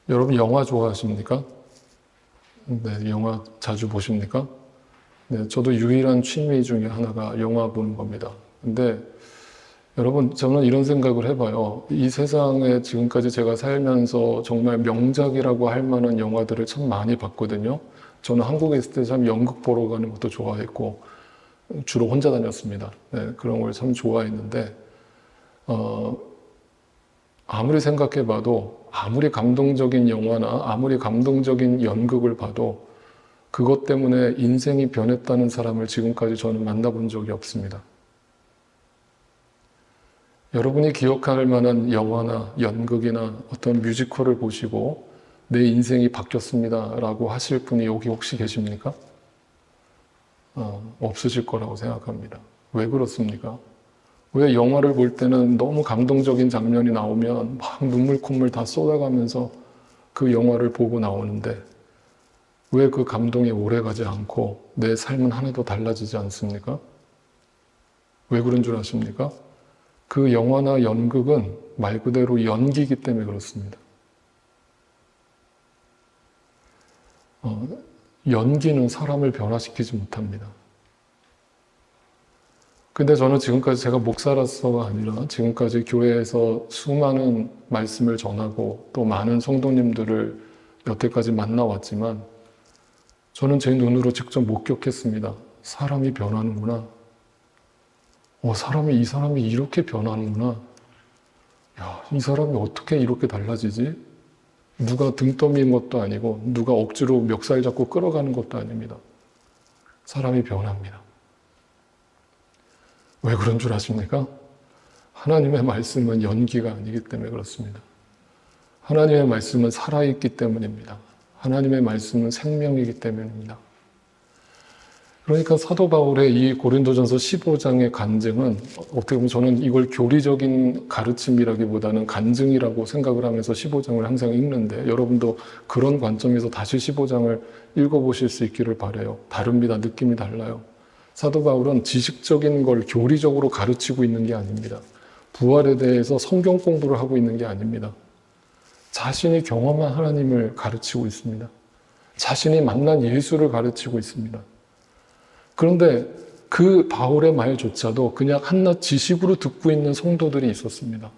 여러분 영화 좋아하십니까? 네, 영화 자주 보십니까? 네, 저도 유일한 취미 중에 하나가 영화 보는 겁니다. 근데 여러분, 저는 이런 생각을 해봐요. 이 세상에 지금까지 제가 살면서 정말 명작이라고 할 만한 영화들을 참 많이 봤거든요. 저는 한국에 있을 때 참 연극 보러 가는 것도 좋아했고, 주로 혼자 다녔습니다. 네, 그런 걸 참 좋아했는데, 아무리 생각해봐도, 아무리 감동적인 영화나 아무리 감동적인 연극을 봐도 그것 때문에 인생이 변했다는 사람을 지금까지 저는 만나본 적이 없습니다. 여러분이 기억할 만한 영화나 연극이나 어떤 뮤지컬을 보시고 내 인생이 바뀌었습니다 라고 하실 분이 여기 혹시 계십니까? 없으실 거라고 생각합니다. 왜 그렇습니까? 왜 영화를 볼 때는 너무 감동적인 장면이 나오면 막 눈물 콧물 다 쏟아가면서 그 영화를 보고 나오는데 왜 그 감동이 오래가지 않고 내 삶은 하나도 달라지지 않습니까? 왜 그런 줄 아십니까? 그 영화나 연극은 말 그대로 연기이기 때문에 그렇습니다. 연기는 사람을 변화시키지 못합니다. 근데 저는 지금까지 제가 목사라서가 아니라 지금까지 교회에서 수많은 말씀을 전하고 또 많은 성도님들을 여태까지 만나왔지만 저는 제 눈으로 직접 목격했습니다. 사람이 변하는구나. 이 사람이 이렇게 변하는구나. 야, 이 사람이 어떻게 이렇게 달라지지? 누가 등 떠미는 것도 아니고 누가 억지로 멱살 잡고 끌어가는 것도 아닙니다. 사람이 변합니다. 왜 그런 줄 아십니까? 하나님의 말씀은 연기가 아니기 때문에 그렇습니다. 하나님의 말씀은 살아있기 때문입니다. 하나님의 말씀은 생명이기 때문입니다. 그러니까 사도 바울의 이 고린도전서 15장의 간증은 어떻게 보면 저는 이걸 교리적인 가르침이라기보다는 간증이라고 생각을 하면서 15장을 항상 읽는데 여러분도 그런 관점에서 다시 15장을 읽어보실 수 있기를 바라요. 다릅니다. 느낌이 달라요. 사도 바울은 지식적인 걸 교리적으로 가르치고 있는 게 아닙니다. 부활에 대해서 성경 공부를 하고 있는 게 아닙니다. 자신이 경험한 하나님을 가르치고 있습니다. 자신이 만난 예수를 가르치고 있습니다. 그런데 그 바울의 말조차도 그냥 한낱 지식으로 듣고 있는 성도들이 있었습니다.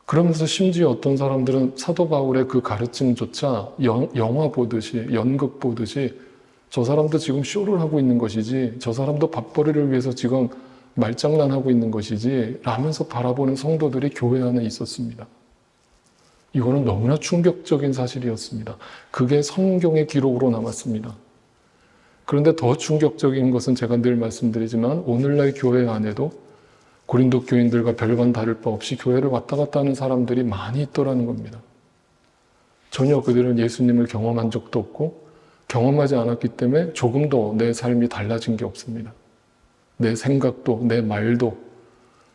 그러면서 심지어 어떤 사람들은 사도 바울의 그 가르침조차 영화 보듯이, 연극 보듯이 저 사람도 지금 쇼를 하고 있는 것이지, 저 사람도 밥벌이를 위해서 지금 말장난하고 있는 것이지 라면서 바라보는 성도들이 교회 안에 있었습니다. 이거는 너무나 충격적인 사실이었습니다. 그게 성경의 기록으로 남았습니다. 그런데 더 충격적인 것은 제가 늘 말씀드리지만 오늘날 교회 안에도 고린도 교인들과 별반 다를 바 없이 교회를 왔다 갔다 하는 사람들이 많이 있더라는 겁니다. 전혀 그들은 예수님을 경험한 적도 없고 경험하지 않았기 때문에 조금도 내 삶이 달라진 게 없습니다. 내 생각도, 내 말도,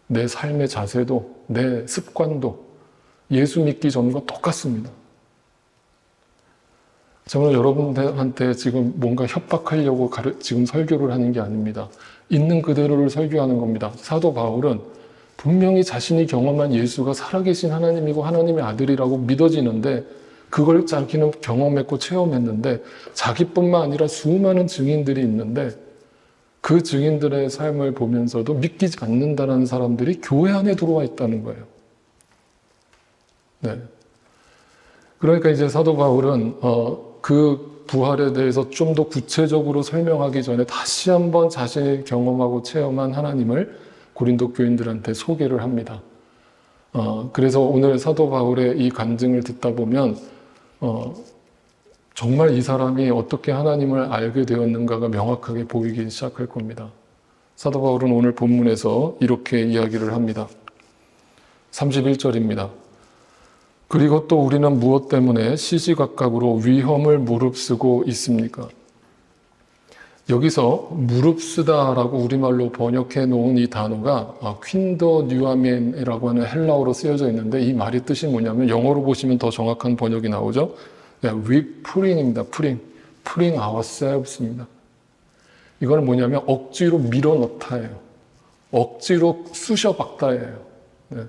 내 삶의 자세도, 내 습관도 예수 믿기 전과 똑같습니다. 저는 여러분한테 지금 뭔가 협박하려고 지금 설교를 하는 게 아닙니다. 있는 그대로를 설교하는 겁니다. 사도 바울은 분명히 자신이 경험한 예수가 살아계신 하나님이고 하나님의 아들이라고 믿어지는데 그걸 자기는 경험했고 체험했는데 자기뿐만 아니라 수많은 증인들이 있는데 그 증인들의 삶을 보면서도 믿기지 않는다는 사람들이 교회 안에 들어와 있다는 거예요. 네. 그러니까 이제 사도 바울은 그 부활에 대해서 좀 더 구체적으로 설명하기 전에 다시 한번 자신이 경험하고 체험한 하나님을 고린도 교인들한테 소개를 합니다. 그래서 오늘 사도 바울의 이 간증을 듣다 보면 정말 이 사람이 어떻게 하나님을 알게 되었는가가 명확하게 보이기 시작할 겁니다. 사도 바울은 오늘 본문에서 이렇게 이야기를 합니다. 31절입니다. 그리고 또 우리는 무엇 때문에 시시각각으로 위험을 무릅쓰고 있습니까? 여기서 무릅쓰다라고 우리말로 번역해 놓은 이 단어가 퀸더 뉴아멘이라고 하는 헬라어로 쓰여져 있는데 이 말의 뜻이 뭐냐면 영어로 보시면 더 정확한 번역이 나오죠. We praying입니다. praying ourselves입니다. 이거는 뭐냐면 억지로 밀어넣다예요. 억지로 쑤셔박다예요. 네.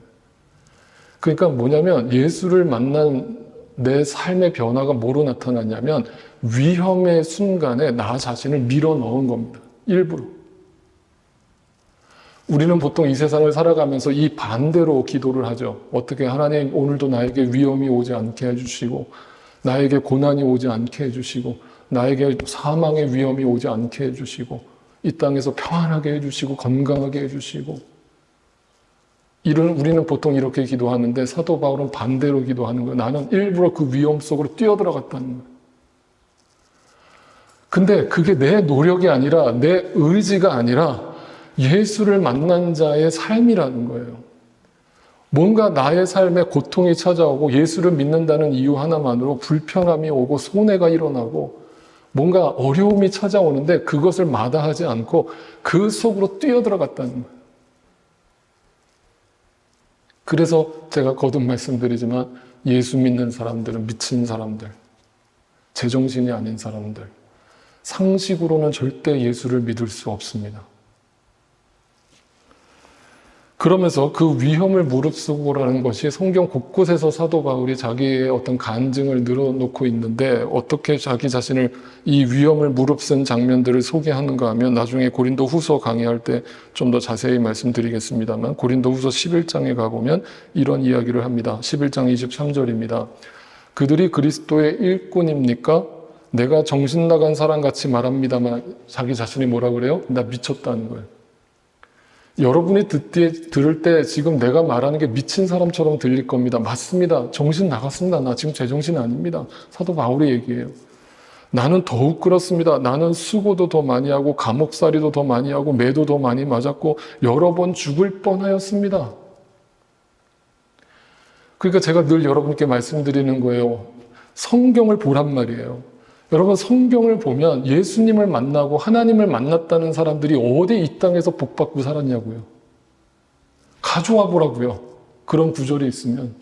그러니까 뭐냐면 예수를 만난 내 삶의 변화가 뭐로 나타났냐면 위험의 순간에 나 자신을 밀어넣은 겁니다. 일부러. 우리는 보통 이 세상을 살아가면서 이 반대로 기도를 하죠. 어떻게 하나님 오늘도 나에게 위험이 오지 않게 해주시고 나에게 고난이 오지 않게 해주시고 나에게 사망의 위험이 오지 않게 해주시고 이 땅에서 평안하게 해주시고 건강하게 해주시고 우리는 보통 이렇게 기도하는데 사도 바울은 반대로 기도하는 거예요. 나는 일부러 그 위험 속으로 뛰어들어갔다는 거예요. 근데 그게 내 노력이 아니라 내 의지가 아니라 예수를 만난 자의 삶이라는 거예요. 뭔가 나의 삶에 고통이 찾아오고 예수를 믿는다는 이유 하나만으로 불편함이 오고 손해가 일어나고 뭔가 어려움이 찾아오는데 그것을 마다하지 않고 그 속으로 뛰어들어갔다는 거예요. 그래서 제가 거듭 말씀드리지만 예수 믿는 사람들은 미친 사람들, 제정신이 아닌 사람들, 상식으로는 절대 예수를 믿을 수 없습니다. 그러면서 그 위험을 무릅쓰고라는 것이 성경 곳곳에서 사도 바울이 자기의 어떤 간증을 늘어놓고 있는데 어떻게 자기 자신을 이 위험을 무릅쓴 장면들을 소개하는가 하면 나중에 고린도 후서 강의할 때 좀 더 자세히 말씀드리겠습니다만 고린도 후서 11장에 가보면 이런 이야기를 합니다. 11장 23절입니다. 그들이 그리스도의 일꾼입니까? 내가 정신 나간 사람같이 말합니다만 자기 자신이 뭐라 그래요? 나 미쳤다는 거예요. 여러분이 들을 때 지금 내가 말하는 게 미친 사람처럼 들릴 겁니다. 맞습니다. 정신 나갔습니다. 나 지금 제정신 아닙니다. 사도 바울이 얘기해요. 나는 더욱 그렇습니다. 나는 수고도 더 많이 하고 감옥살이도 더 많이 하고 매도 더 많이 맞았고 여러 번 죽을 뻔하였습니다. 그러니까 제가 늘 여러분께 말씀드리는 거예요. 성경을 보란 말이에요. 여러분 성경을 보면 예수님을 만나고 하나님을 만났다는 사람들이 어디 이 땅에서 복받고 살았냐고요. 가져와 보라고요. 그런 구절이 있으면.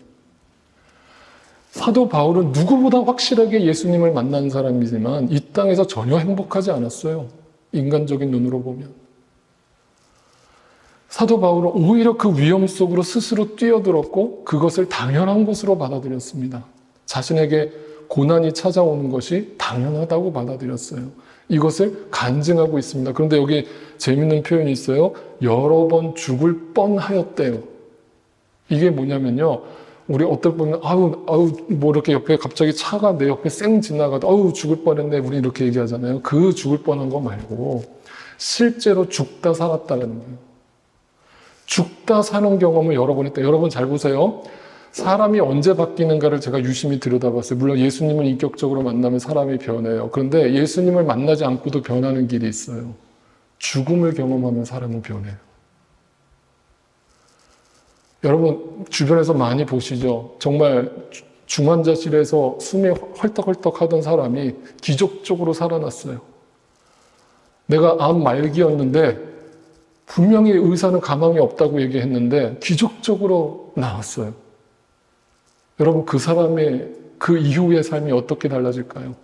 사도 바울은 누구보다 확실하게 예수님을 만난 사람이지만 이 땅에서 전혀 행복하지 않았어요. 인간적인 눈으로 보면. 사도 바울은 오히려 그 위험 속으로 스스로 뛰어들었고 그것을 당연한 것으로 받아들였습니다. 자신에게 고난이 찾아오는 것이 당연하다고 받아들였어요. 이것을 간증하고 있습니다. 그런데 여기 재밌는 표현이 있어요. 여러 번 죽을 뻔하였대요. 이게 뭐냐면요. 우리 어떨 보면 뭐 이렇게 옆에 갑자기 차가 내 옆에 쌩 지나가도 죽을 뻔했네. 우리 이렇게 얘기하잖아요. 그 죽을 뻔한 거 말고 실제로 죽다 살았다는 거예요. 죽다 사는 경험을 여러 번 했다. 여러분 잘 보세요. 사람이 언제 바뀌는가를 제가 유심히 들여다봤어요. 물론 예수님을 인격적으로 만나면 사람이 변해요. 그런데 예수님을 만나지 않고도 변하는 길이 있어요. 죽음을 경험하면 사람은 변해요. 여러분 주변에서 많이 보시죠. 정말 중환자실에서 숨이 헐떡헐떡 하던 사람이 기적적으로 살아났어요. 내가 암 말기였는데 분명히 의사는 가망이 없다고 얘기했는데 기적적으로 나았어요. 여러분 그 사람의 그 이후의 삶이 어떻게 달라질까요?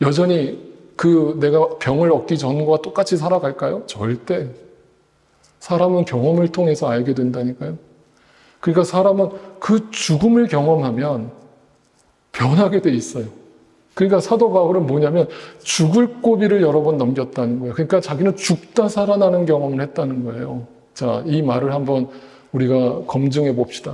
여전히 내가 병을 얻기 전과 똑같이 살아갈까요? 절대. 사람은 경험을 통해서 알게 된다니까요. 그러니까 사람은 그 죽음을 경험하면 변하게 돼 있어요. 그러니까 사도 바울은 뭐냐면 죽을 고비를 여러 번 넘겼다는 거예요. 그러니까 자기는 죽다 살아나는 경험을 했다는 거예요. 자, 이 말을 한번 우리가 검증해 봅시다.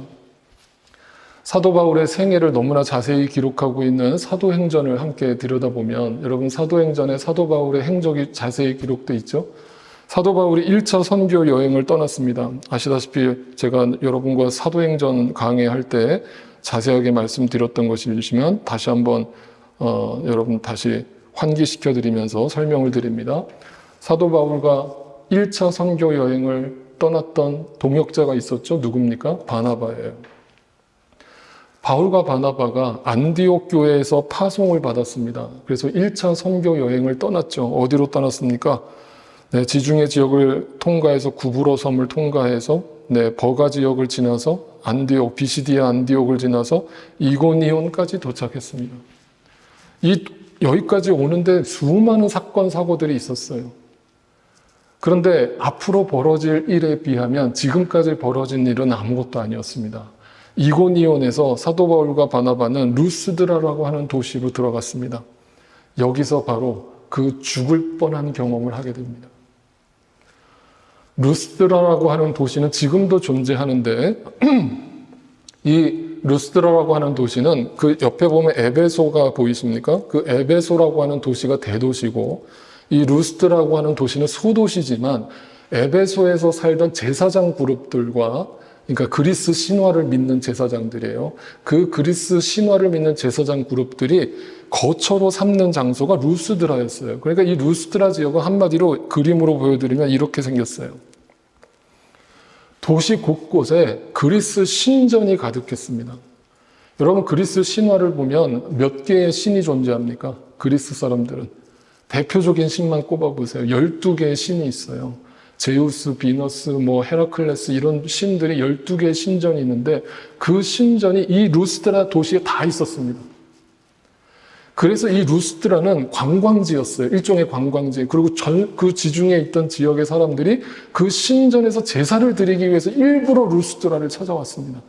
사도 바울의 생애를 너무나 자세히 기록하고 있는 사도행전을 함께 들여다보면 여러분 사도행전에 사도 바울의 행적이 자세히 기록되어 있죠. 사도 바울이 1차 선교 여행을 떠났습니다. 아시다시피 제가 여러분과 사도행전 강의할 때 자세하게 말씀드렸던 것이시면 다시 한번 여러분 다시 환기시켜 드리면서 설명을 드립니다. 사도 바울과 1차 선교 여행을 떠났던 동역자가 있었죠. 누굽니까? 바나바예요. 바울과 바나바가 안디옥 교회에서 파송을 받았습니다. 그래서 1차 선교 여행을 떠났죠. 어디로 떠났습니까? 지중해 지역을 통과해서 구브로 섬을 통과해서 버가 지역을 지나서 안디옥, 비시디아 안디옥을 지나서 이고니온까지 도착했습니다. 여기까지 오는데 수많은 사건, 사고들이 있었어요. 그런데 앞으로 벌어질 일에 비하면 지금까지 벌어진 일은 아무것도 아니었습니다. 이고니온에서 사도 바울과 바나바는 루스드라라고 하는 도시로 들어갔습니다. 여기서 바로 그 죽을 뻔한 경험을 하게 됩니다. 루스드라라고 하는 도시는 지금도 존재하는데 이 루스드라라고 하는 도시는 그 옆에 보면 에베소가 보이십니까? 그 에베소라고 하는 도시가 대도시고 이 루스드라고 하는 도시는 소도시지만 에베소에서 살던 제사장 그룹들과 그러니까 그리스 신화를 믿는 제사장들이에요. 그 그리스 신화를 믿는 제사장 그룹들이 거처로 삼는 장소가 루스드라였어요. 그러니까 이 루스드라 지역은 한마디로 그림으로 보여드리면 이렇게 생겼어요. 도시 곳곳에 그리스 신전이 가득했습니다. 여러분 그리스 신화를 보면 몇 개의 신이 존재합니까? 그리스 사람들은 대표적인 신만 꼽아보세요. 12개의 신이 있어요. 제우스, 비너스, 헤라클레스 이런 신들이 12개의 신전이 있는데 그 신전이 이 루스드라 도시에 다 있었습니다. 그래서 이 루스드라는 관광지였어요. 일종의 관광지. 그리고 그 지중해 있던 지역의 사람들이 그 신전에서 제사를 드리기 위해서 일부러 루스드라를 찾아왔습니다.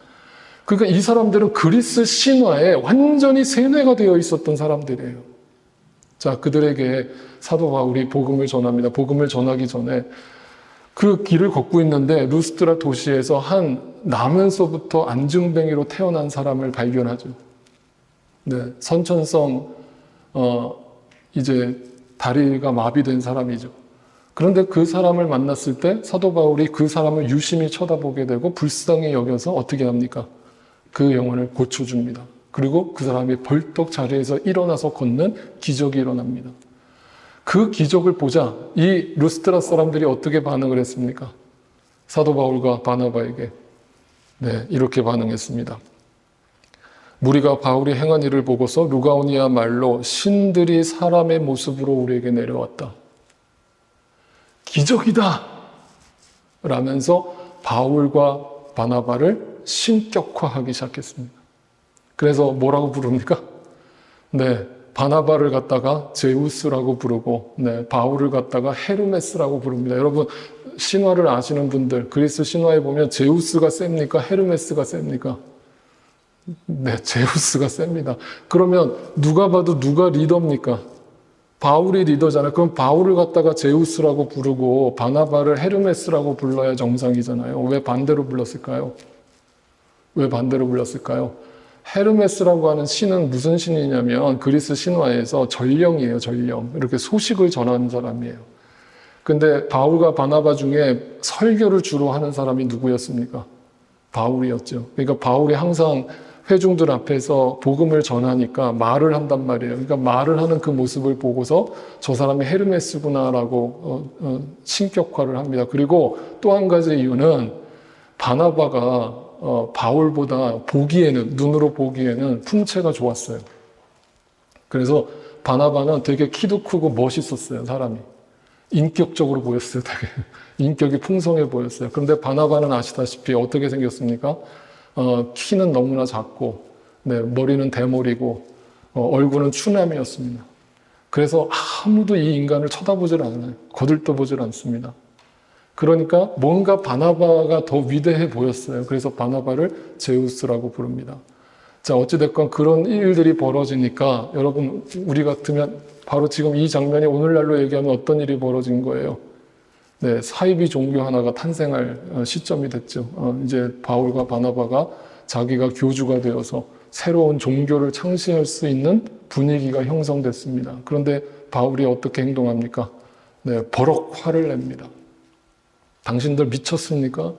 그러니까 이 사람들은 그리스 신화에 완전히 세뇌가 되어 있었던 사람들이에요. 자, 그들에게 사도 바울이 복음을 전합니다. 복음을 전하기 전에 그 길을 걷고 있는데 루스드라 도시에서 한 나면서부터 안증뱅이로 태어난 사람을 발견하죠. 네, 선천성 이제 다리가 마비된 사람이죠. 그런데 그 사람을 만났을 때 사도 바울이 그 사람을 유심히 쳐다보게 되고 불쌍히 여겨서 어떻게 합니까? 그 영혼을 고쳐줍니다. 그리고 그 사람이 벌떡 자리에서 일어나서 걷는 기적이 일어납니다. 그 기적을 보자 이 루스드라 사람들이 어떻게 반응을 했습니까? 사도 바울과 바나바에게 이렇게 반응했습니다. 무리가 바울이 행한 일을 보고서 루가오니아 말로 신들이 사람의 모습으로 우리에게 내려왔다. 기적이다! 라면서 바울과 바나바를 신격화하기 시작했습니다. 그래서 뭐라고 부릅니까? 바나바를 갖다가 제우스라고 부르고, 바울을 갖다가 헤르메스라고 부릅니다. 여러분, 신화를 아시는 분들, 그리스 신화에 보면 제우스가 셉니까? 헤르메스가 셉니까? 제우스가 셉니다. 그러면 누가 봐도 누가 리더입니까? 바울이 리더잖아요. 그럼 바울을 갖다가 제우스라고 부르고 바나바를 헤르메스라고 불러야 정상이잖아요. 왜 반대로 불렀을까요? 헤르메스라고 하는 신은 무슨 신이냐면 그리스 신화에서 전령이에요. 전령. 이렇게 소식을 전하는 사람이에요. 근데 바울과 바나바 중에 설교를 주로 하는 사람이 누구였습니까? 바울이었죠. 그러니까 바울이 항상 회중들 앞에서 복음을 전하니까 말을 한단 말이에요. 그러니까 말을 하는 그 모습을 보고서 저 사람이 헤르메스구나라고 신격화를 합니다. 그리고 또 한 가지 이유는 바나바가 바울보다 눈으로 보기에는 품체가 좋았어요. 그래서 바나바는 되게 키도 크고 멋있었어요, 사람이. 인격적으로 보였어요, 되게. 인격이 풍성해 보였어요. 그런데 바나바는 아시다시피 어떻게 생겼습니까? 키는 너무나 작고, 머리는 대머리고, 얼굴은 추남이었습니다. 그래서 아무도 이 인간을 쳐다보질 않아요. 거들떠보질 않습니다. 그러니까 뭔가 바나바가 더 위대해 보였어요. 그래서 바나바를 제우스라고 부릅니다. 자, 어찌됐건 그런 일들이 벌어지니까 여러분, 우리 같으면 바로 지금 이 장면이 오늘날로 얘기하면 어떤 일이 벌어진 거예요? 사이비 종교 하나가 탄생할 시점이 됐죠. 이제 바울과 바나바가 자기가 교주가 되어서 새로운 종교를 창시할 수 있는 분위기가 형성됐습니다. 그런데 바울이 어떻게 행동합니까? 버럭 화를 냅니다. 당신들 미쳤습니까?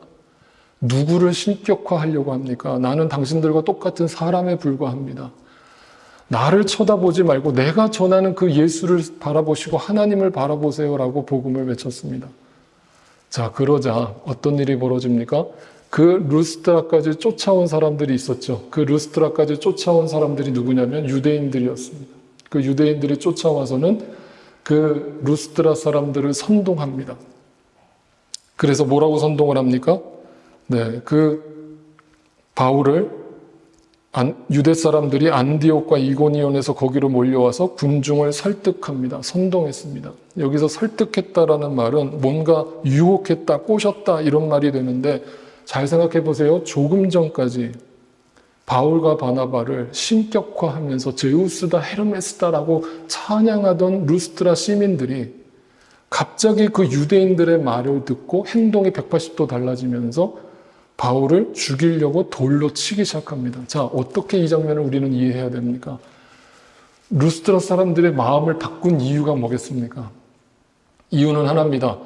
누구를 신격화하려고 합니까? 나는 당신들과 똑같은 사람에 불과합니다. 나를 쳐다보지 말고 내가 전하는 그 예수를 바라보시고 하나님을 바라보세요라고 복음을 외쳤습니다. 자, 그러자 어떤 일이 벌어집니까? 그 루스드라까지 쫓아온 사람들이 있었죠. 그 루스드라까지 쫓아온 사람들이 누구냐면 유대인들이었습니다. 그 유대인들이 쫓아와서는 그 루스드라 사람들을 선동합니다. 그래서 뭐라고 선동을 합니까? 그 바울을 유대 사람들이 안디옥과 이고니온에서 거기로 몰려와서 군중을 설득합니다. 선동했습니다. 여기서 설득했다라는 말은 뭔가 유혹했다, 꼬셨다 이런 말이 되는데 잘 생각해 보세요. 조금 전까지 바울과 바나바를 신격화하면서 제우스다 헤르메스다라고 찬양하던 루스트라 시민들이 갑자기 그 유대인들의 말을 듣고 행동이 180도 달라지면서 바울을 죽이려고 돌로 치기 시작합니다. 자, 어떻게 이 장면을 우리는 이해해야 됩니까? 루스트라 사람들의 마음을 바꾼 이유가 뭐겠습니까? 이유는 하나입니다.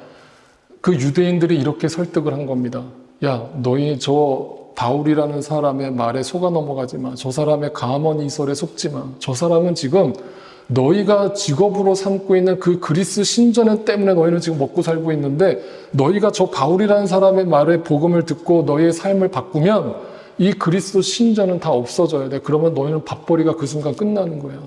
그 유대인들이 이렇게 설득을 한 겁니다. 야, 너희 저 바울이라는 사람의 말에 속아 넘어가지 마. 저 사람의 감언 이설에 속지 마. 저 사람은 지금 너희가 직업으로 삼고 있는 그 그리스 신전 때문에 너희는 지금 먹고 살고 있는데 너희가 저 바울이라는 사람의 말에 복음을 듣고 너희의 삶을 바꾸면 이 그리스 신전은 다 없어져야 돼. 그러면 너희는 밥벌이가 그 순간 끝나는 거야.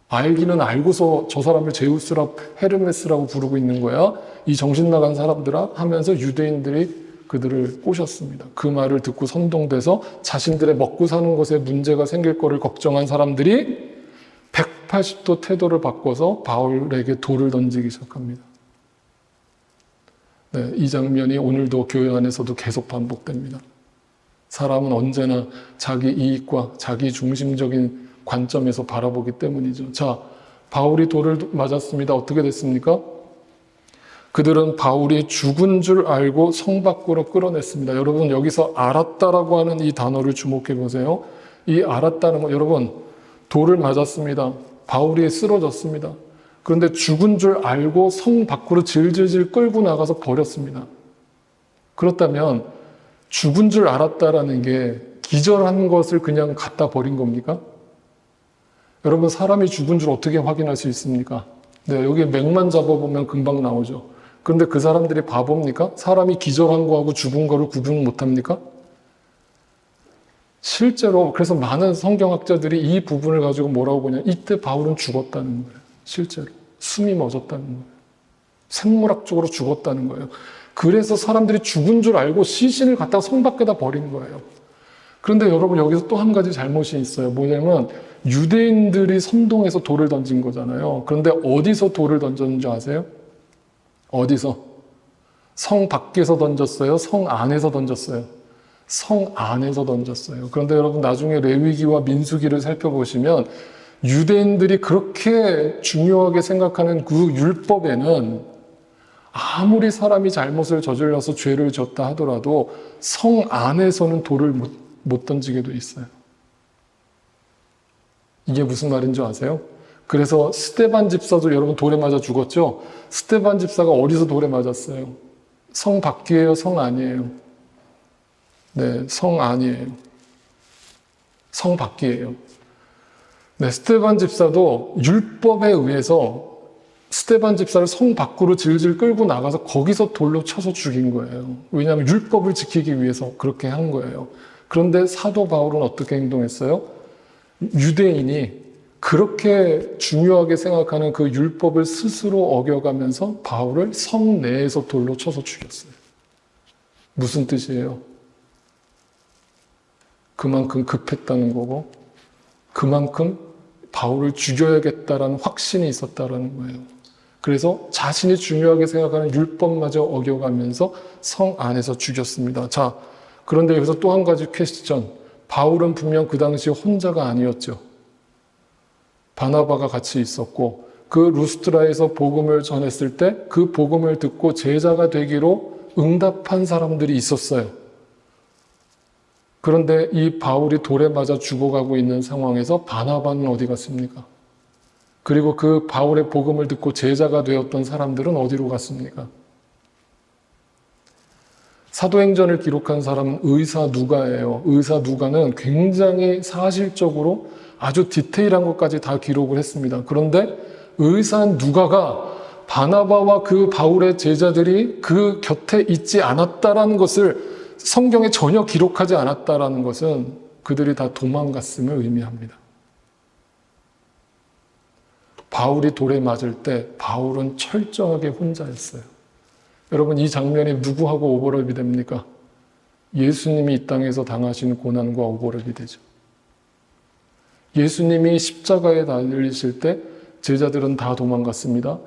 알기는 알고서 저 사람을 제우스라 헤르메스라고 부르고 있는 거야. 이 정신 나간 사람들아 하면서 유대인들이 그들을 꼬셨습니다. 그 말을 듣고 선동돼서 자신들의 먹고 사는 것에 문제가 생길 거를 걱정한 사람들이 180도 태도를 바꿔서 바울에게 돌을 던지기 시작합니다. 네, 이 장면이 오늘도 교회 안에서도 계속 반복됩니다. 사람은 언제나 자기 이익과 자기 중심적인 관점에서 바라보기 때문이죠. 자, 바울이 돌을 맞았습니다. 어떻게 됐습니까? 그들은 바울이 죽은 줄 알고 성 밖으로 끌어냈습니다. 여러분, 여기서 알았다라고 하는 이 단어를 주목해 보세요. 이 알았다는 거, 여러분, 돌을 맞았습니다. 바울이 쓰러졌습니다. 그런데 죽은 줄 알고 성 밖으로 질질질 끌고 나가서 버렸습니다. 그렇다면 죽은 줄 알았다라는 게 기절한 것을 그냥 갖다 버린 겁니까? 여러분, 사람이 죽은 줄 어떻게 확인할 수 있습니까? 네, 여기 맥만 잡아보면 금방 나오죠. 그런데 그 사람들이 바보입니까? 사람이 기절한 거하고 죽은 거를 구분 못합니까? 실제로 그래서 많은 성경학자들이 이 부분을 가지고 뭐라고 보냐, 이때 바울은 죽었다는 거예요. 실제로 숨이 멎었다는 거예요. 생물학적으로 죽었다는 거예요. 그래서 사람들이 죽은 줄 알고 시신을 갖다가 성 밖에다 버린 거예요. 그런데 여러분, 여기서 또 한 가지 잘못이 있어요. 뭐냐면 유대인들이 선동해서 돌을 던진 거잖아요. 그런데 어디서 돌을 던졌는지 아세요? 어디서? 성 밖에서 던졌어요? 성 안에서 던졌어요? 성 안에서 던졌어요. 그런데 여러분, 나중에 레위기와 민수기를 살펴보시면 유대인들이 그렇게 중요하게 생각하는 그 율법에는 아무리 사람이 잘못을 저질러서 죄를 졌다 하더라도 성 안에서는 돌을 못 던지게 돼 있어요. 이게 무슨 말인지 아세요? 그래서 스데반 집사도 여러분 돌에 맞아 죽었죠? 스데반 집사가 어디서 돌에 맞았어요? 성 밖이에요? 성 안이에요? 네, 성 안이에요. 성 밖이에요. 네, 스데반 집사도 율법에 의해서 스데반 집사를 성 밖으로 질질 끌고 나가서 거기서 돌로 쳐서 죽인 거예요. 왜냐하면 율법을 지키기 위해서 그렇게 한 거예요. 그런데 사도 바울은 어떻게 행동했어요? 유대인이 그렇게 중요하게 생각하는 그 율법을 스스로 어겨가면서 바울을 성 내에서 돌로 쳐서 죽였어요. 무슨 뜻이에요? 그만큼 급했다는 거고, 그만큼 바울을 죽여야겠다라는 확신이 있었다라는 거예요. 그래서 자신이 중요하게 생각하는 율법마저 어겨가면서 성 안에서 죽였습니다. 자, 그런데 여기서 또 한 가지 퀘스천. 바울은 분명 그 당시 혼자가 아니었죠. 바나바가 같이 있었고, 그 루스트라에서 복음을 전했을 때 그 복음을 듣고 제자가 되기로 응답한 사람들이 있었어요. 그런데 이 바울이 돌에 맞아 죽어가고 있는 상황에서 바나바는 어디 갔습니까? 그리고 그 바울의 복음을 듣고 제자가 되었던 사람들은 어디로 갔습니까? 사도행전을 기록한 사람은 의사 누가예요. 의사 누가는 굉장히 사실적으로 아주 디테일한 것까지 다 기록을 했습니다. 그런데 의사 누가가 바나바와 그 바울의 제자들이 그 곁에 있지 않았다라는 것을 성경에 전혀 기록하지 않았다라는 것은 그들이 다 도망갔음을 의미합니다. 바울이 돌에 맞을 때 바울은 철저하게 혼자였어요. 여러분, 이 장면이 누구하고 오버랩이 됩니까? 예수님이 이 땅에서 당하신 고난과 오버랩이 되죠. 예수님이 십자가에 달리실 때 제자들은 다 도망갔습니다.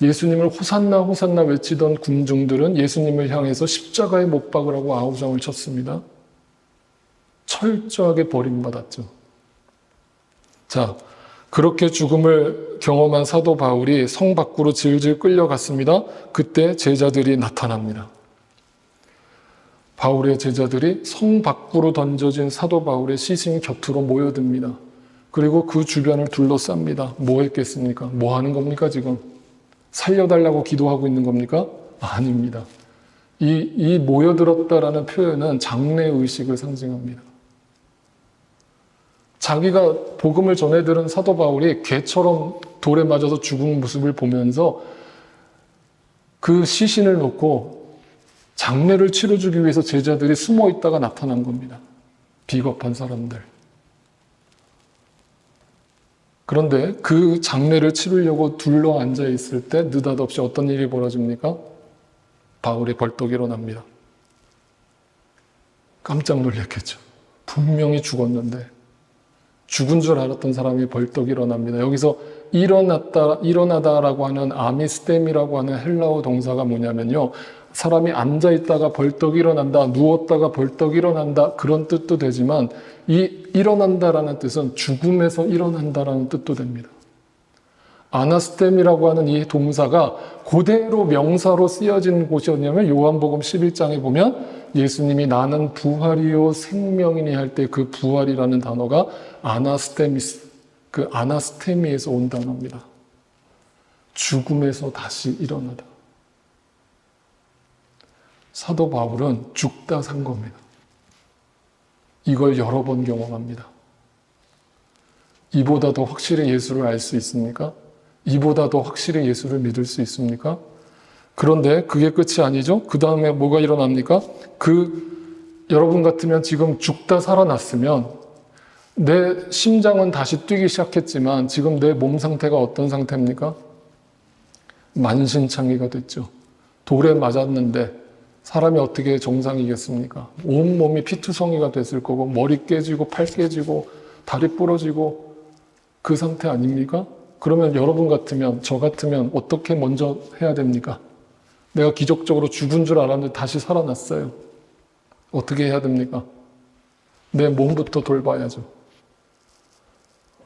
예수님을 호산나 호산나 외치던 군중들은 예수님을 향해서 십자가에 못 박으라고 아우성을 쳤습니다. 철저하게 버림받았죠. 자, 그렇게 죽음을 경험한 사도 바울이 성 밖으로 질질 끌려갔습니다. 그때 제자들이 나타납니다. 바울의 제자들이 성 밖으로 던져진 사도 바울의 시신 곁으로 모여듭니다. 그리고 그 주변을 둘러쌉니다. 뭐 했겠습니까? 뭐 하는 겁니까 지금? 살려달라고 기도하고 있는 겁니까? 아닙니다. 이 모여들었다라는 표현은 장래의식을 상징합니다. 자기가 복음을 전해들은 사도 바울이 개처럼 돌에 맞아서 죽은 모습을 보면서 그 시신을 놓고 장례를 치러주기 위해서 제자들이 숨어 있다가 나타난 겁니다. 비겁한 사람들. 그런데 그 장례를 치르려고 둘러 앉아 있을 때 느닷없이 어떤 일이 벌어집니까? 바울이 벌떡 일어납니다. 깜짝 놀랐겠죠. 분명히 죽었는데 죽은 줄 알았던 사람이 벌떡 일어납니다. 여기서 일어나다라고 하는 아미스템이라고 하는 헬라어 동사가 뭐냐면요. 사람이 앉아있다가 벌떡 일어난다, 누웠다가 벌떡 일어난다, 그런 뜻도 되지만 이 일어난다라는 뜻은 죽음에서 일어난다라는 뜻도 됩니다. 아나스템이라고 하는 이 동사가 그대로 명사로 쓰여진 곳이 어디냐면 요한복음 11장에 보면 예수님이 나는 부활이요 생명이니 할 때 그 부활이라는 단어가 아나스테미스, 그 아나스테미에서 온 단어입니다. 죽음에서 다시 일어나다. 사도 바울은 죽다 산 겁니다. 이걸 여러 번 경험합니다. 이보다 더 확실히 예수를 알 수 있습니까? 이보다 더 확실히 예수를 믿을 수 있습니까? 그런데 그게 끝이 아니죠. 그 다음에 뭐가 일어납니까? 여러분 같으면 지금 죽다 살아났으면 내 심장은 다시 뛰기 시작했지만 지금 내 몸 상태가 어떤 상태입니까? 만신창이가 됐죠. 돌에 맞았는데 사람이 어떻게 정상이겠습니까? 온몸이 피투성이가 됐을 거고 머리 깨지고 팔 깨지고 다리 부러지고 그 상태 아닙니까? 그러면 여러분 같으면 저 같으면 어떻게 먼저 해야 됩니까? 내가 기적적으로 죽은 줄 알았는데 다시 살아났어요. 어떻게 해야 됩니까? 내 몸부터 돌봐야죠.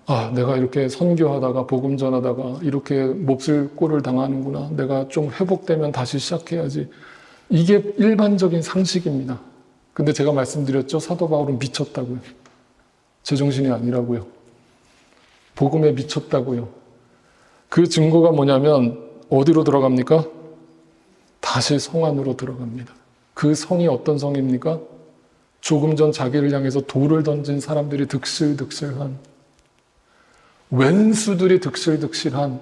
아, 내가 이렇게 선교하다가 복음 전하다가 이렇게 몹쓸 꼴을 당하는구나. 내가 좀 회복되면 다시 시작해야지. 이게 일반적인 상식입니다. 근데 제가 말씀드렸죠. 사도 바울은 미쳤다고요. 제정신이 아니라고요. 복음에 미쳤다고요. 그 증거가 뭐냐면 어디로 들어갑니까? 다시 성 안으로 들어갑니다. 그 성이 어떤 성입니까? 조금 전 자기를 향해서 돌을 던진 사람들이 득실득실한, 웬수들이 득실득실한,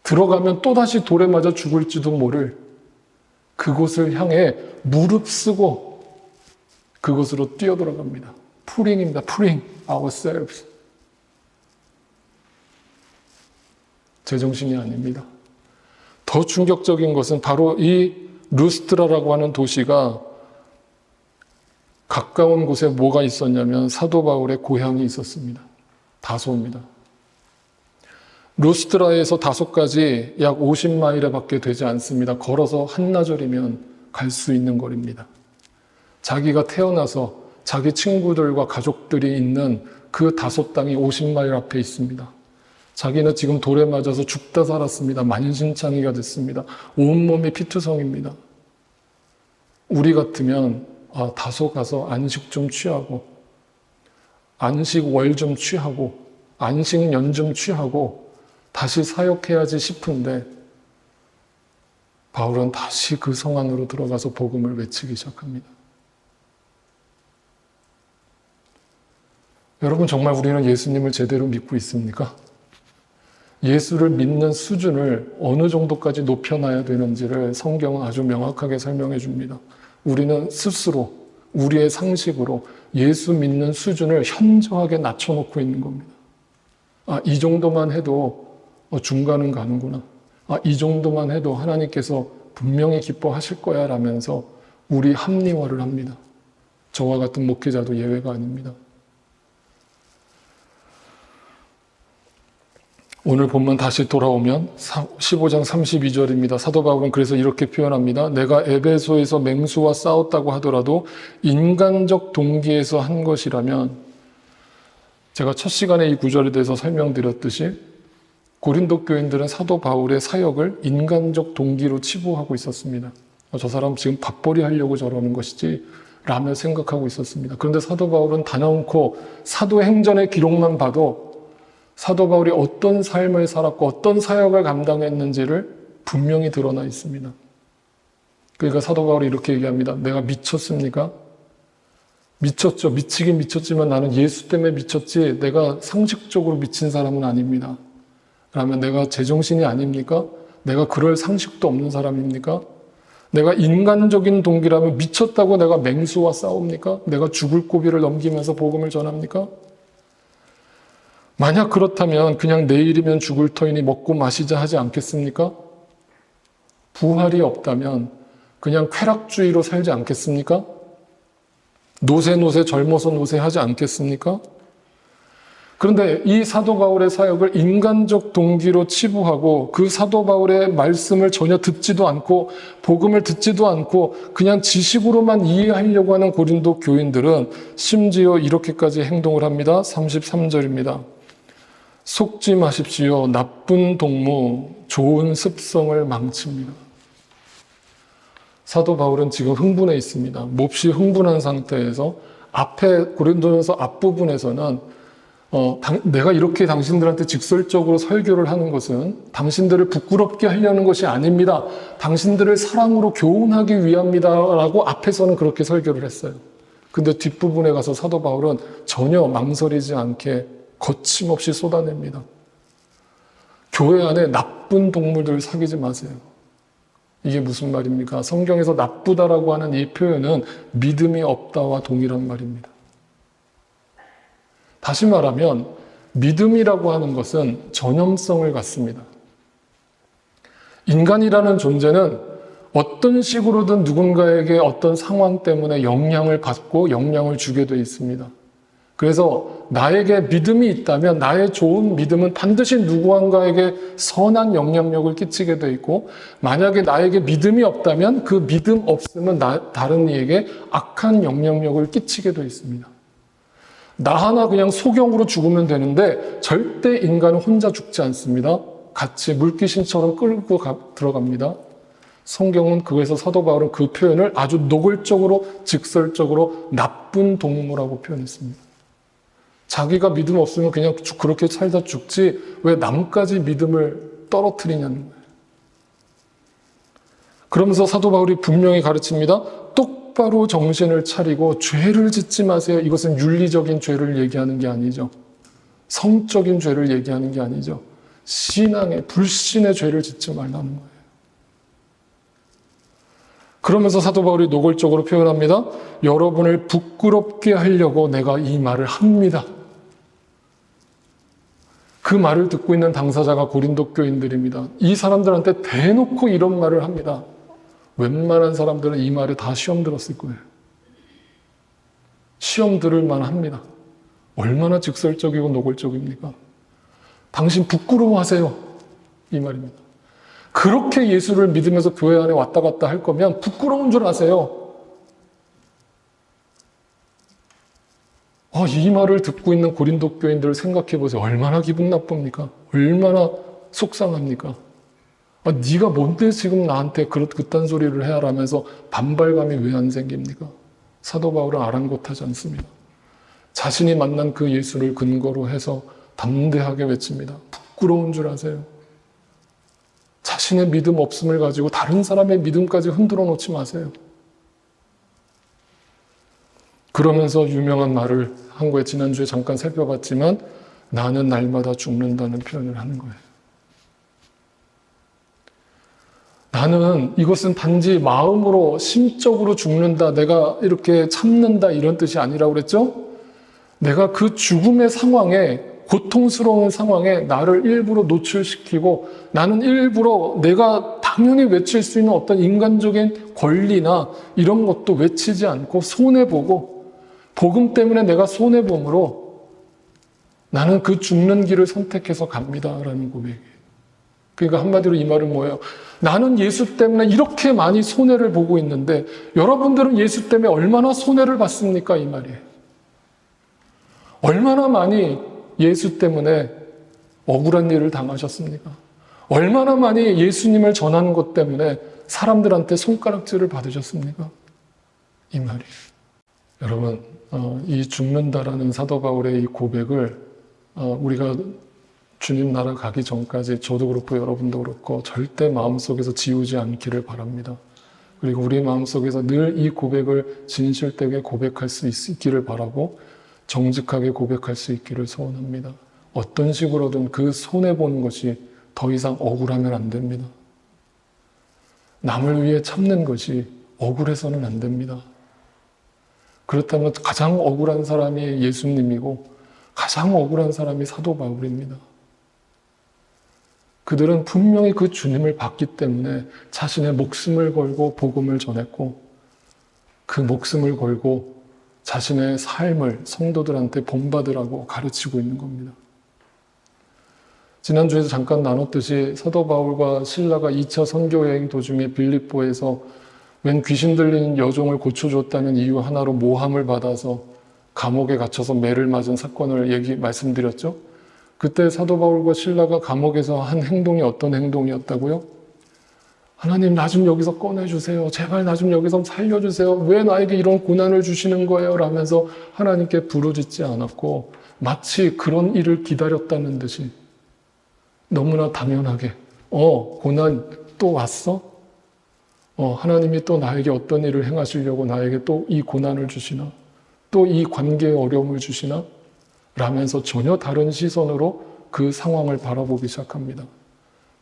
들어가면 또다시 돌에 맞아 죽을지도 모를 그곳을 향해 무릅쓰고 그곳으로 뛰어들어갑니다. 풀링입니다. 풀링 ourselves. 제정신이 아닙니다. 더 충격적인 것은 바로 이 루스트라라고 하는 도시가 가까운 곳에 뭐가 있었냐면 사도 바울의 고향이 있었습니다. 다소입니다. 루스트라에서 다소까지 약 50마일에 밖에 되지 않습니다. 걸어서 한나절이면 갈 수 있는 거리입니다. 자기가 태어나서 자기 친구들과 가족들이 있는 그 다소 땅이 50마일 앞에 있습니다. 자기는 지금 돌에 맞아서 죽다 살았습니다. 만신창이가 됐습니다. 온몸이 피투성입니다. 우리 같으면 다소 가서 안식 좀 취하고 안식월 좀 취하고 안식년 좀 취하고 다시 사역해야지 싶은데 바울은 다시 그 성 안으로 들어가서 복음을 외치기 시작합니다. 여러분 정말 우리는 예수님을 제대로 믿고 있습니까? 예수를 믿는 수준을 어느 정도까지 높여놔야 되는지를 성경은 아주 명확하게 설명해 줍니다. 우리는 스스로 우리의 상식으로 예수 믿는 수준을 현저하게 낮춰놓고 있는 겁니다. 이 정도만 해도 중간은 가는구나. 이 정도만 해도 하나님께서 분명히 기뻐하실 거야 라면서 우리 합리화를 합니다. 저와 같은 목회자도 예외가 아닙니다. 오늘 본문 다시 돌아오면 15장 32절입니다. 사도 바울은 그래서 이렇게 표현합니다. 내가 에베소에서 맹수와 싸웠다고 하더라도 인간적 동기에서 한 것이라면, 제가 첫 시간에 이 구절에 대해서 설명드렸듯이 고린도 교인들은 사도 바울의 사역을 인간적 동기로 치부하고 있었습니다. 저 사람 지금 밥벌이 하려고 저러는 것이지 라며 생각하고 있었습니다. 그런데 사도 바울은 단언코 사도행전의 기록만 봐도 사도 바울이 어떤 삶을 살았고 어떤 사역을 감당했는지를 분명히 드러나 있습니다. 그러니까 사도 바울이 이렇게 얘기합니다. 내가 미쳤습니까? 미쳤죠. 미치긴 미쳤지만 나는 예수 때문에 미쳤지 내가 상식적으로 미친 사람은 아닙니다. 그러면 내가 제정신이 아닙니까? 내가 그럴 상식도 없는 사람입니까? 내가 인간적인 동기라면 미쳤다고 내가 맹수와 싸웁니까? 내가 죽을 고비를 넘기면서 복음을 전합니까? 만약 그렇다면 그냥 내일이면 죽을 터이니 먹고 마시자 하지 않겠습니까? 부활이 없다면 그냥 쾌락주의로 살지 않겠습니까? 노세 젊어서 노세하지 않겠습니까? 그런데 이 사도 바울의 사역을 인간적 동기로 치부하고 그 사도 바울의 말씀을 전혀 듣지도 않고 복음을 듣지도 않고 그냥 지식으로만 이해하려고 하는 고린도 교인들은 심지어 이렇게까지 행동을 합니다. 33절입니다. 속지 마십시오. 나쁜 동무, 좋은 습성을 망칩니다. 사도 바울은 지금 흥분해 있습니다. 몹시 흥분한 상태에서 앞에 고린도전서 앞부분에서는 내가 이렇게 당신들한테 직설적으로 설교를 하는 것은 당신들을 부끄럽게 하려는 것이 아닙니다. 당신들을 사랑으로 교훈하기 위함이다 라고 앞에서는 그렇게 설교를 했어요. 근데 뒷부분에 가서 사도 바울은 전혀 망설이지 않게 거침없이 쏟아냅니다. 교회 안에 나쁜 동물들 사귀지 마세요. 이게 무슨 말입니까? 성경에서 나쁘다라고 하는 이 표현은 믿음이 없다와 동일한 말입니다. 다시 말하면 믿음이라고 하는 것은 전염성을 갖습니다. 인간이라는 존재는 어떤 식으로든 누군가에게 어떤 상황 때문에 영향을 받고 영향을 주게 돼 있습니다. 그래서 나에게 믿음이 있다면 나의 좋은 믿음은 반드시 누구한가에게 선한 영향력을 끼치게 돼 있고, 만약에 나에게 믿음이 없다면 그 믿음 없음은 다른 이에게 악한 영향력을 끼치게 돼 있습니다. 나 하나 그냥 소경으로 죽으면 되는데 절대 인간은 혼자 죽지 않습니다. 같이 물귀신처럼 끌고 들어갑니다. 성경은 그래서 사도 바울은 그 표현을 아주 노골적으로 직설적으로 나쁜 동무라고 표현했습니다. 자기가 믿음 없으면 그냥 그렇게 살다 죽지 왜 남까지 믿음을 떨어뜨리냐는 거예요. 그러면서 사도 바울이 분명히 가르칩니다. 똑바로 정신을 차리고 죄를 짓지 마세요. 이것은 윤리적인 죄를 얘기하는 게 아니죠. 성적인 죄를 얘기하는 게 아니죠. 신앙의 불신의 죄를 짓지 말라는 거예요. 그러면서 사도 바울이 노골적으로 표현합니다. 여러분을 부끄럽게 하려고 내가 이 말을 합니다. 그 말을 듣고 있는 당사자가 고린도 교인들입니다. 이 사람들한테 대놓고 이런 말을 합니다. 웬만한 사람들은 이 말에 다 시험 들었을 거예요. 시험 들을 만합니다. 얼마나 직설적이고 노골적입니까? 당신 부끄러워하세요. 이 말입니다. 그렇게 예수를 믿으면서 교회 안에 왔다 갔다 할 거면 부끄러운 줄 아세요. 이 말을 듣고 있는 고린도 교인들을 생각해 보세요. 얼마나 기분 나쁩니까? 얼마나 속상합니까? 네가 뭔데 지금 나한테 그딴 소리를 해야 하면서 반발감이 왜 안 생깁니까? 사도 바울은 아랑곳하지 않습니다. 자신이 만난 그 예수를 근거로 해서 담대하게 외칩니다. 부끄러운 줄 아세요. 자신의 믿음 없음을 가지고 다른 사람의 믿음까지 흔들어 놓지 마세요. 그러면서 유명한 말을 한 거예요. 지난주에 잠깐 살펴봤지만 나는 날마다 죽는다는 표현을 하는 거예요. 나는 이것은 단지 마음으로 심적으로 죽는다, 내가 이렇게 참는다 이런 뜻이 아니라고 그랬죠? 내가 그 죽음의 상황에, 고통스러운 상황에 나를 일부러 노출시키고 나는 일부러 내가 당연히 외칠 수 있는 어떤 인간적인 권리나 이런 것도 외치지 않고 손해보고 복음 때문에 내가 손해봄으로 나는 그 죽는 길을 선택해서 갑니다라는 고백이에요. 그러니까 한마디로 이 말은 뭐예요? 나는 예수 때문에 이렇게 많이 손해를 보고 있는데 여러분들은 예수 때문에 얼마나 손해를 봤습니까? 이 말이에요. 얼마나 많이 예수 때문에 억울한 일을 당하셨습니까? 얼마나 많이 예수님을 전하는 것 때문에 사람들한테 손가락질을 받으셨습니까? 이 말이에요. 여러분, 이 죽는다라는 사도 바울의 이 고백을 우리가 주님 나라 가기 전까지 저도 그렇고 여러분도 그렇고 절대 마음속에서 지우지 않기를 바랍니다. 그리고 우리 마음속에서 늘 이 고백을 진실되게 고백할 수 있기를 바라고 정직하게 고백할 수 있기를 소원합니다. 어떤 식으로든 그 손해보는 것이 더 이상 억울하면 안 됩니다. 남을 위해 참는 것이 억울해서는 안 됩니다. 그렇다면 가장 억울한 사람이 예수님이고 가장 억울한 사람이 사도 바울입니다. 그들은 분명히 그 주님을 봤기 때문에 자신의 목숨을 걸고 복음을 전했고 그 목숨을 걸고 자신의 삶을 성도들한테 본받으라고 가르치고 있는 겁니다. 지난주에도 잠깐 나눴듯이 사도 바울과 실라가 2차 선교여행 도중에 빌립보에서 웬 귀신 들린 여종을 고쳐줬다는 이유 하나로 모함을 받아서 감옥에 갇혀서 매를 맞은 사건을 말씀드렸죠. 그때 사도 바울과 실라가 감옥에서 한 행동이 어떤 행동이었다고요? 하나님, 나 좀 여기서 꺼내주세요. 제발 나 좀 여기서 살려주세요. 왜 나에게 이런 고난을 주시는 거예요? 라면서 하나님께 부르짖지 않았고 마치 그런 일을 기다렸다는 듯이 너무나 당연하게 고난 또 왔어? 하나님이 또 나에게 어떤 일을 행하시려고 나에게 또 이 고난을 주시나? 또 이 관계에 어려움을 주시나? 라면서 전혀 다른 시선으로 그 상황을 바라보기 시작합니다.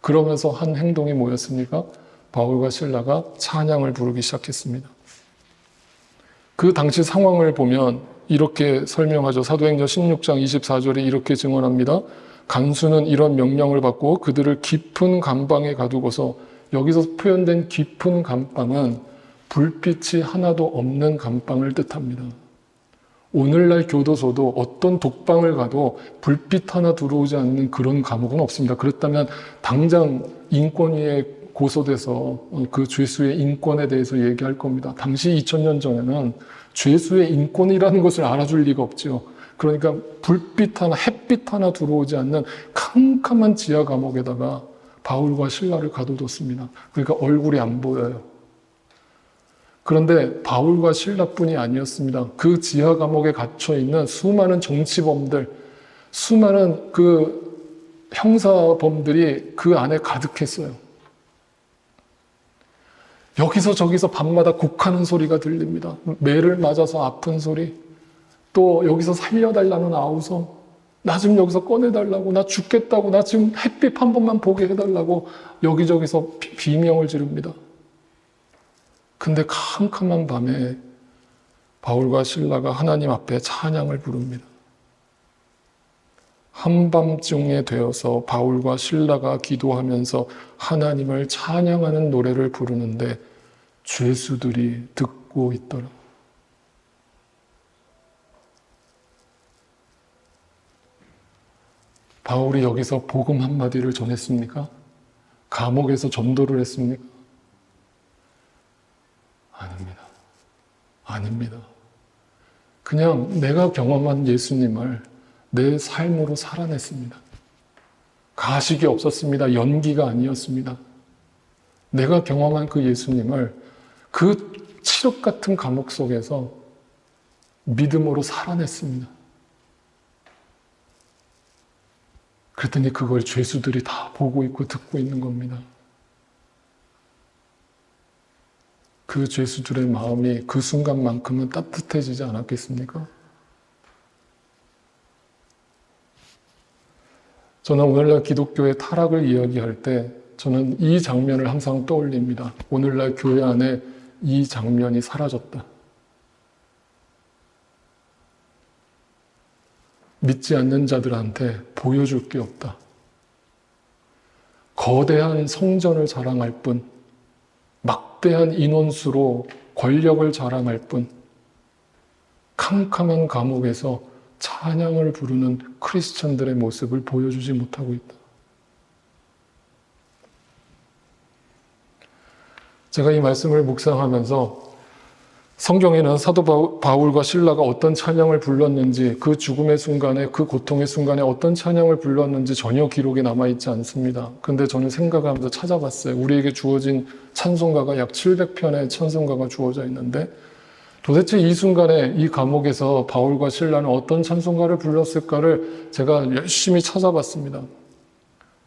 그러면서 한 행동이 뭐였습니까? 바울과 실라가 찬양을 부르기 시작했습니다. 그 당시 상황을 보면 이렇게 설명하죠. 사도행전 16장 24절에 이렇게 증언합니다. 간수는 이런 명령을 받고 그들을 깊은 감방에 가두고서, 여기서 표현된 깊은 감방은 불빛이 하나도 없는 감방을 뜻합니다. 오늘날 교도소도 어떤 독방을 가도 불빛 하나 들어오지 않는 그런 감옥은 없습니다. 그렇다면 당장 인권위에 고소돼서 그 죄수의 인권에 대해서 얘기할 겁니다. 당시 2000년 전에는 죄수의 인권이라는 것을 알아줄 리가 없죠. 그러니까 불빛 하나, 햇빛 하나 들어오지 않는 캄캄한 지하 감옥에다가 바울과 실라를 가둬뒀습니다. 그러니까 얼굴이 안 보여요. 그런데 바울과 실라뿐이 아니었습니다. 그 지하 감옥에 갇혀 있는 수많은 정치범들, 수많은 그 형사범들이 그 안에 가득했어요. 여기서 저기서 밤마다 곡하는 소리가 들립니다. 매를 맞아서 아픈 소리, 또 여기서 살려달라는 아우성, 나 좀 여기서 꺼내달라고, 나 죽겠다고, 나 지금 햇빛 한 번만 보게 해달라고 여기저기서 비명을 지릅니다. 근데 캄캄한 밤에 바울과 실라가 하나님 앞에 찬양을 부릅니다. 한밤중에 되어서 바울과 실라가 기도하면서 하나님을 찬양하는 노래를 부르는데 죄수들이 듣고 있더라. 바울이 여기서 복음 한마디를 전했습니까? 감옥에서 전도를 했습니까? 아닙니다. 아닙니다. 그냥 내가 경험한 예수님을 내 삶으로 살아냈습니다. 가식이 없었습니다. 연기가 아니었습니다. 내가 경험한 그 예수님을 그 칠흑 같은 감옥 속에서 믿음으로 살아냈습니다. 그랬더니 그걸 죄수들이 다 보고 있고 듣고 있는 겁니다. 그 죄수들의 마음이 그 순간만큼은 따뜻해지지 않았겠습니까? 저는 오늘날 기독교의 타락을 이야기할 때 저는 이 장면을 항상 떠올립니다. 오늘날 교회 안에 이 장면이 사라졌다. 믿지 않는 자들한테 보여줄 게 없다. 거대한 성전을 자랑할 뿐, 막대한 인원수로 권력을 자랑할 뿐, 캄캄한 감옥에서 찬양을 부르는 크리스천들의 모습을 보여주지 못하고 있다. 제가 이 말씀을 묵상하면서 성경에는 사도 바울과 실라가 어떤 찬양을 불렀는지, 그 죽음의 순간에, 그 고통의 순간에 어떤 찬양을 불렀는지 전혀 기록이 남아있지 않습니다. 근데 저는 생각하면서 찾아봤어요. 우리에게 주어진 찬송가가 약 700편의 찬송가가 주어져 있는데 도대체 이 순간에 이 감옥에서 바울과 실라는 어떤 찬송가를 불렀을까를 제가 열심히 찾아봤습니다.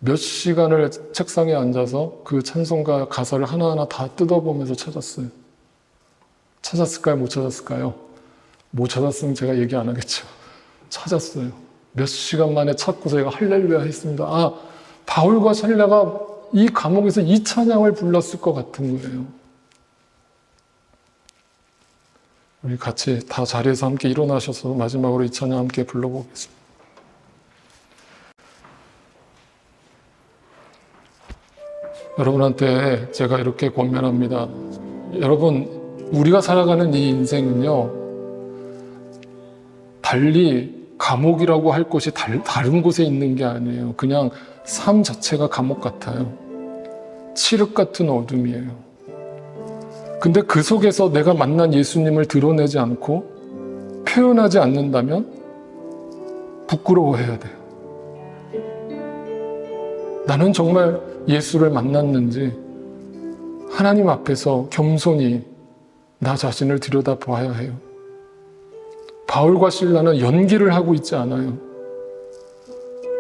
몇 시간을 책상에 앉아서 그 찬송가 가사를 하나하나 다 뜯어보면서 찾았어요. 찾았을까요? 못 찾았을까요? 못 찾았으면 제가 얘기 안 하겠죠. 찾았어요. 몇 시간 만에 찾고서 제가 할렐루야 했습니다. 아, 바울과 실라가 이 감옥에서 이 찬양을 불렀을 것 같은 거예요. 우리 같이 다 자리에서 함께 일어나셔서 마지막으로 이 찬양 함께 불러보겠습니다. 여러분한테 제가 이렇게 권면합니다. 여러분, 우리가 살아가는 이 인생은요, 달리 감옥이라고 할 곳이 다른 곳에 있는 게 아니에요. 그냥 삶 자체가 감옥 같아요. 칠흑 같은 어둠이에요. 근데 그 속에서 내가 만난 예수님을 드러내지 않고 표현하지 않는다면 부끄러워해야 돼요. 나는 정말 예수를 만났는지 하나님 앞에서 겸손히 나 자신을 들여다봐야 해요. 바울과 실라는 연기를 하고 있지 않아요.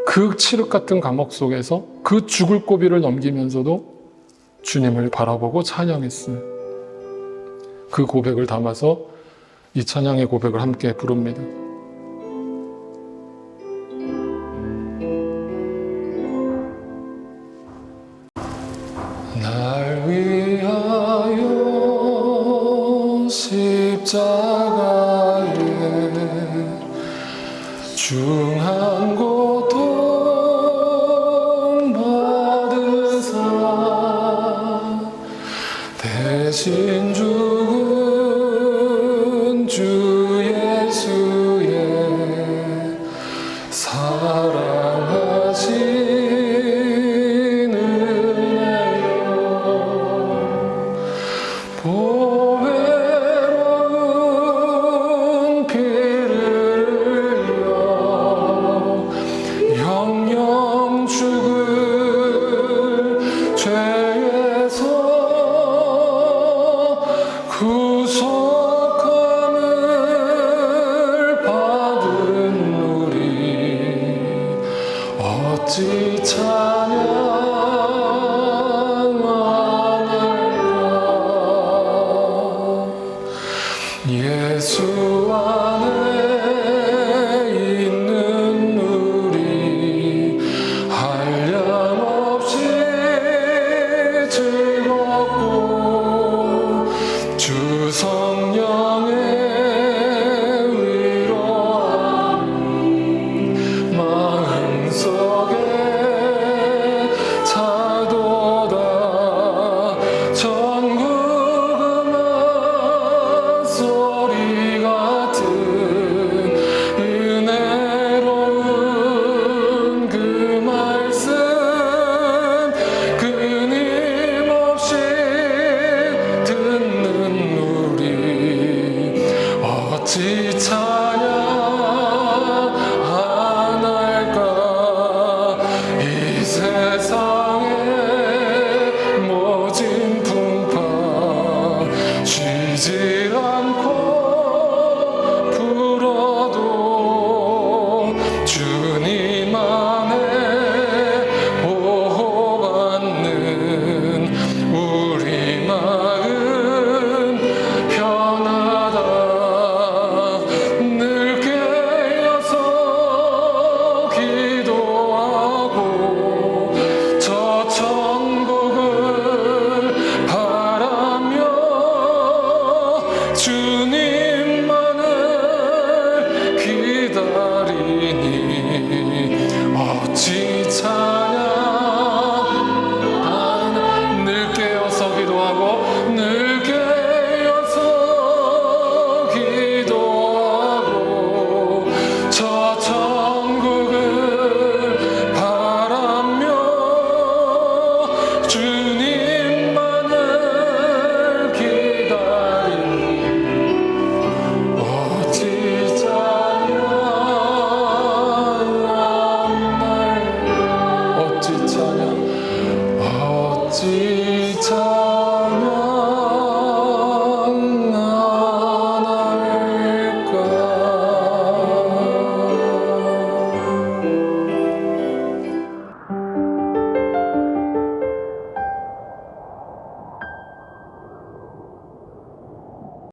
그 칠흑 같은 감옥 속에서 그 죽을 고비를 넘기면서도 주님을 바라보고 찬양했어요. 그 고백을 담아서 이 찬양의 고백을 함께 부릅니다. 날 위하여 십자가에 중한 고통 받으사 대신 죽은 주 예수의 사랑하신 보배로운 피를 흘려 영영 죽을 죄에서 주님